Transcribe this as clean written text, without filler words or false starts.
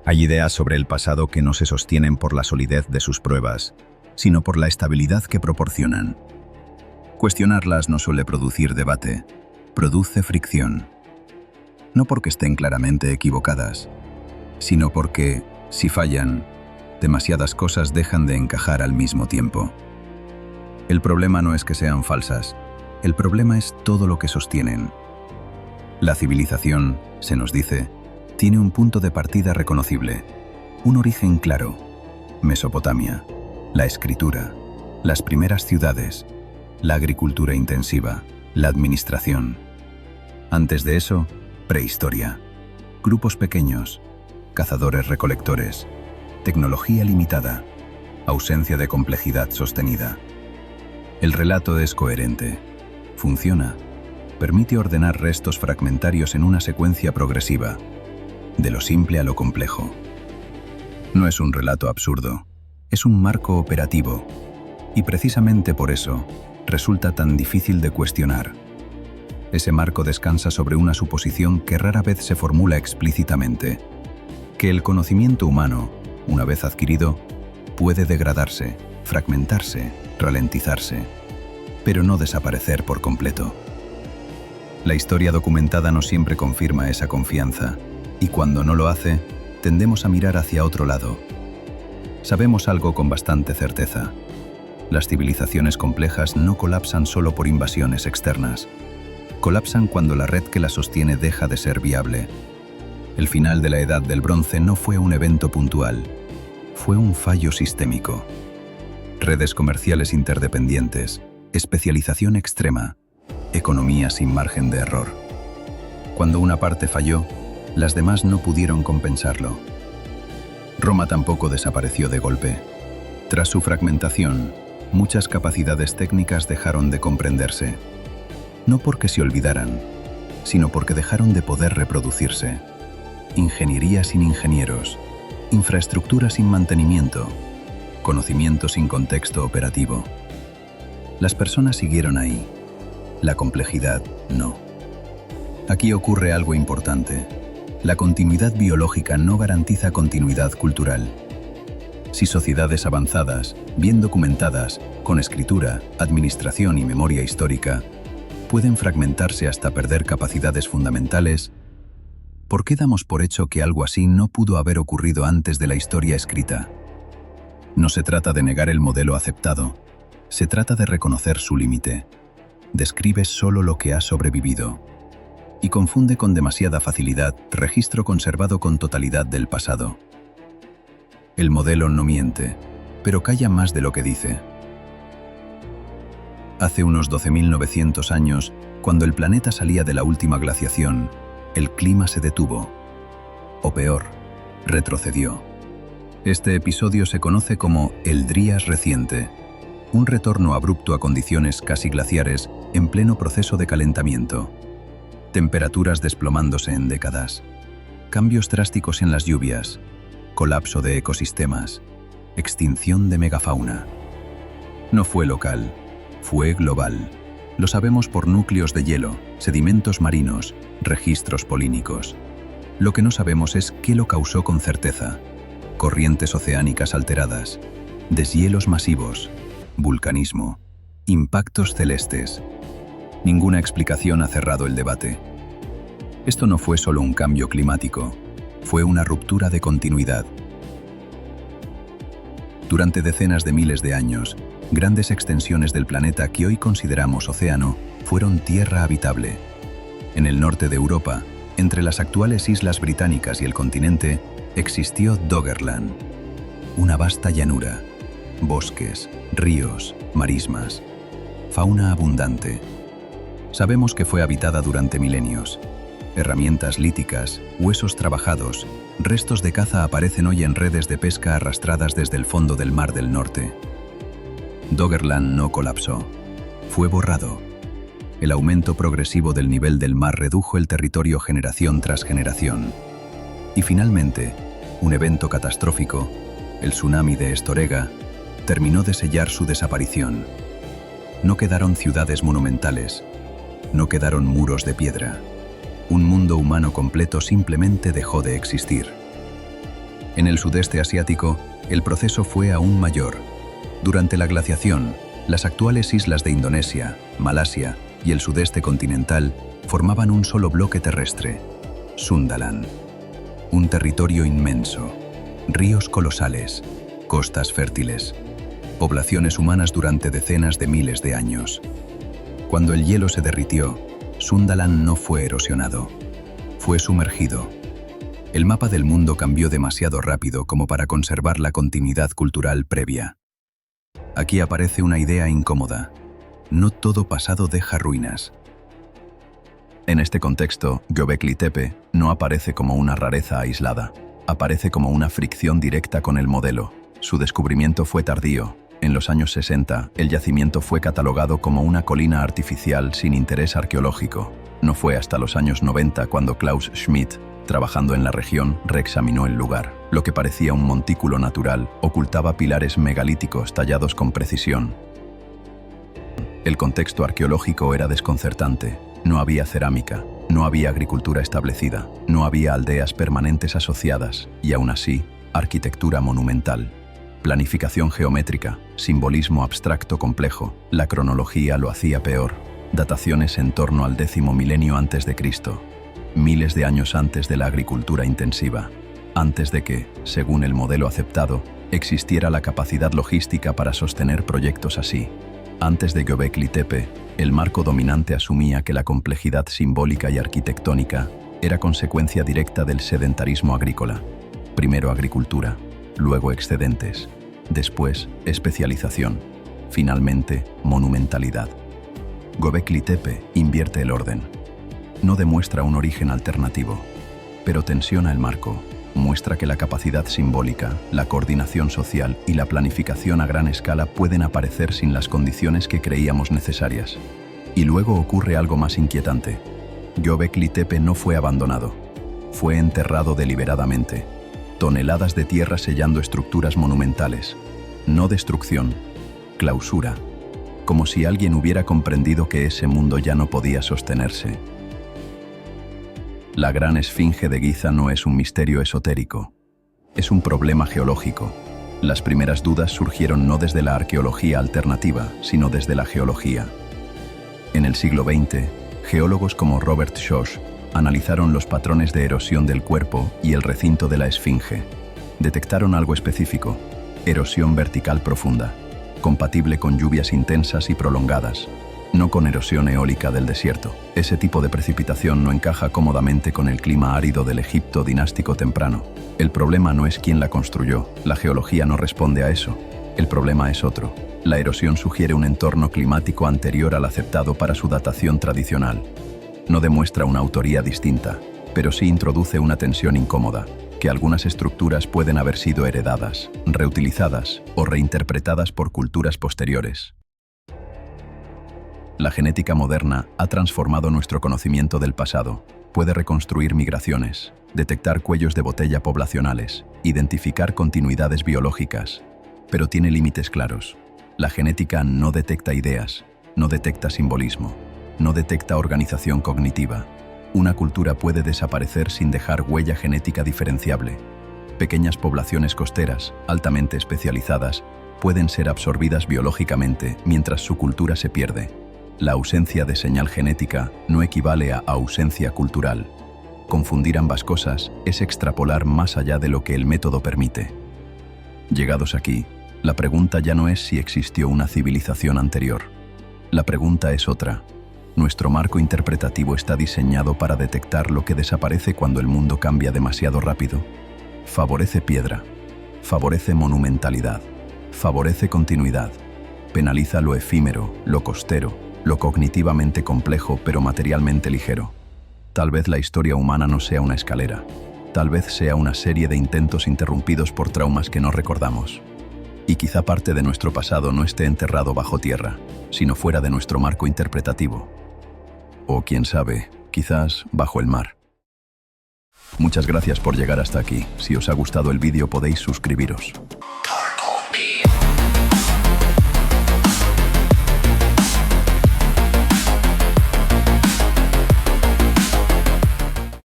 Hay ideas sobre el pasado que no se sostienen por la solidez de sus pruebas, sino por la estabilidad que proporcionan. Cuestionarlas no suele producir debate, produce fricción. No porque estén claramente equivocadas, sino porque, si fallan, demasiadas cosas dejan de encajar al mismo tiempo. El problema no es que sean falsas, el problema es todo lo que sostienen. La civilización, se nos dice, tiene un punto de partida reconocible, un origen claro: Mesopotamia, la escritura, las primeras ciudades, la agricultura intensiva, la administración. Antes de eso, prehistoria, grupos pequeños, cazadores-recolectores, tecnología limitada, ausencia de complejidad sostenida. El relato es coherente, funciona, permite ordenar restos fragmentarios en una secuencia progresiva, de lo simple a lo complejo. No es un relato absurdo, es un marco operativo, y precisamente por eso resulta tan difícil de cuestionar. Ese marco descansa sobre una suposición que rara vez se formula explícitamente: que el conocimiento humano, una vez adquirido, puede degradarse, fragmentarse, ralentizarse, pero no desaparecer por completo. La historia documentada no siempre confirma esa confianza, y cuando no lo hace, tendemos a mirar hacia otro lado. Sabemos algo con bastante certeza: las civilizaciones complejas no colapsan solo por invasiones externas. Colapsan cuando la red que las sostiene deja de ser viable. El final de la Edad del Bronce no fue un evento puntual, fue un fallo sistémico. Redes comerciales interdependientes, especialización extrema, economía sin margen de error. Cuando una parte falló, las demás no pudieron compensarlo. Roma tampoco desapareció de golpe. Tras su fragmentación, muchas capacidades técnicas dejaron de comprenderse. No porque se olvidaran, sino porque dejaron de poder reproducirse. Ingeniería sin ingenieros, infraestructura sin mantenimiento, conocimiento sin contexto operativo. Las personas siguieron ahí, la complejidad no. Aquí ocurre algo importante: la continuidad biológica no garantiza continuidad cultural. Si sociedades avanzadas, bien documentadas, con escritura, administración y memoria histórica, pueden fragmentarse hasta perder capacidades fundamentales, ¿por qué damos por hecho que algo así no pudo haber ocurrido antes de la historia escrita? No se trata de negar el modelo aceptado, se trata de reconocer su límite. Describe solo lo que ha sobrevivido, y confunde con demasiada facilidad registro conservado con totalidad del pasado. El modelo no miente, pero calla más de lo que dice. Hace unos 12.900 años, cuando el planeta salía de la última glaciación, el clima se detuvo, o peor, retrocedió. Este episodio se conoce como el Drías reciente, un retorno abrupto a condiciones casi glaciares en pleno proceso de calentamiento. Temperaturas desplomándose en décadas, cambios drásticos en las lluvias, colapso de ecosistemas, extinción de megafauna. No fue local, fue global. Lo sabemos por núcleos de hielo, sedimentos marinos, registros polínicos. Lo que no sabemos es qué lo causó con certeza: corrientes oceánicas alteradas, deshielos masivos, vulcanismo, impactos celestes. Ninguna explicación ha cerrado el debate. Esto no fue solo un cambio climático, fue una ruptura de continuidad. Durante decenas de miles de años, grandes extensiones del planeta que hoy consideramos océano fueron tierra habitable. En el norte de Europa, entre las actuales islas británicas y el continente, existió Doggerland, una vasta llanura, bosques, ríos, marismas, fauna abundante. Sabemos que fue habitada durante milenios. Herramientas líticas, huesos trabajados, restos de caza aparecen hoy en redes de pesca arrastradas desde el fondo del Mar del Norte. Doggerland no colapsó, fue borrado. El aumento progresivo del nivel del mar redujo el territorio generación tras generación. Y finalmente, un evento catastrófico, el tsunami de Estorega, terminó de sellar su desaparición. No quedaron ciudades monumentales, no quedaron muros de piedra. Un mundo humano completo simplemente dejó de existir. En el sudeste asiático, el proceso fue aún mayor. Durante la glaciación, las actuales islas de Indonesia, Malasia y el sudeste continental formaban un solo bloque terrestre, Sundaland. Un territorio inmenso, ríos colosales, costas fértiles, poblaciones humanas durante decenas de miles de años. Cuando el hielo se derritió, Sundaland no fue erosionado, fue sumergido. El mapa del mundo cambió demasiado rápido como para conservar la continuidad cultural previa. Aquí aparece una idea incómoda. No todo pasado deja ruinas. En este contexto, Göbekli Tepe no aparece como una rareza aislada, aparece como una fricción directa con el modelo. Su descubrimiento fue tardío. En los años 60, el yacimiento fue catalogado como una colina artificial sin interés arqueológico. No fue hasta los años 90 cuando Klaus Schmidt, trabajando en la región, reexaminó el lugar. Lo que parecía un montículo natural ocultaba pilares megalíticos tallados con precisión. El contexto arqueológico era desconcertante. No había cerámica, no había agricultura establecida, no había aldeas permanentes asociadas y, aún así, arquitectura monumental. Planificación geométrica, simbolismo abstracto complejo, la cronología lo hacía peor. Dataciones en torno al 10º milenio antes de Cristo, miles de años antes de la agricultura intensiva, antes de que, según el modelo aceptado, existiera la capacidad logística para sostener proyectos así. Antes de Göbekli Tepe, el marco dominante asumía que la complejidad simbólica y arquitectónica era consecuencia directa del sedentarismo agrícola. Primero agricultura, luego excedentes, después especialización, finalmente monumentalidad. Göbekli Tepe invierte el orden. No demuestra un origen alternativo, pero tensiona el marco, muestra que la capacidad simbólica, la coordinación social y la planificación a gran escala pueden aparecer sin las condiciones que creíamos necesarias. Y luego ocurre algo más inquietante. Göbekli Tepe no fue abandonado, fue enterrado deliberadamente. Toneladas de tierra sellando estructuras monumentales. No destrucción, clausura. Como si alguien hubiera comprendido que ese mundo ya no podía sostenerse. La gran esfinge de Giza no es un misterio esotérico. Es un problema geológico. Las primeras dudas surgieron no desde la arqueología alternativa, sino desde la geología. En el siglo XX, geólogos como Robert Schoch analizaron los patrones de erosión del cuerpo y el recinto de la esfinge. Detectaron algo específico: erosión vertical profunda, compatible con lluvias intensas y prolongadas, no con erosión eólica del desierto. Ese tipo de precipitación no encaja cómodamente con el clima árido del Egipto dinástico temprano. El problema no es quién la construyó, la geología no responde a eso. El problema es otro. La erosión sugiere un entorno climático anterior al aceptado para su datación tradicional. No demuestra una autoría distinta, pero sí introduce una tensión incómoda, que algunas estructuras pueden haber sido heredadas, reutilizadas o reinterpretadas por culturas posteriores. La genética moderna ha transformado nuestro conocimiento del pasado. Puede reconstruir migraciones, detectar cuellos de botella poblacionales, identificar continuidades biológicas, pero tiene límites claros. La genética no detecta ideas, no detecta simbolismo, no detecta organización cognitiva. Una cultura puede desaparecer sin dejar huella genética diferenciable. Pequeñas poblaciones costeras, altamente especializadas, pueden ser absorbidas biológicamente mientras su cultura se pierde. La ausencia de señal genética no equivale a ausencia cultural. Confundir ambas cosas es extrapolar más allá de lo que el método permite. Llegados aquí, la pregunta ya no es si existió una civilización anterior. La pregunta es otra. ¿Nuestro marco interpretativo está diseñado para detectar lo que desaparece cuando el mundo cambia demasiado rápido? Favorece piedra, favorece monumentalidad, favorece continuidad, penaliza lo efímero, lo costero, lo cognitivamente complejo pero materialmente ligero. Tal vez la historia humana no sea una escalera, tal vez sea una serie de intentos interrumpidos por traumas que no recordamos. Y quizá parte de nuestro pasado no esté enterrado bajo tierra, sino fuera de nuestro marco interpretativo. O quién sabe, quizás bajo el mar. Muchas gracias por llegar hasta aquí. Si os ha gustado el vídeo podéis suscribiros.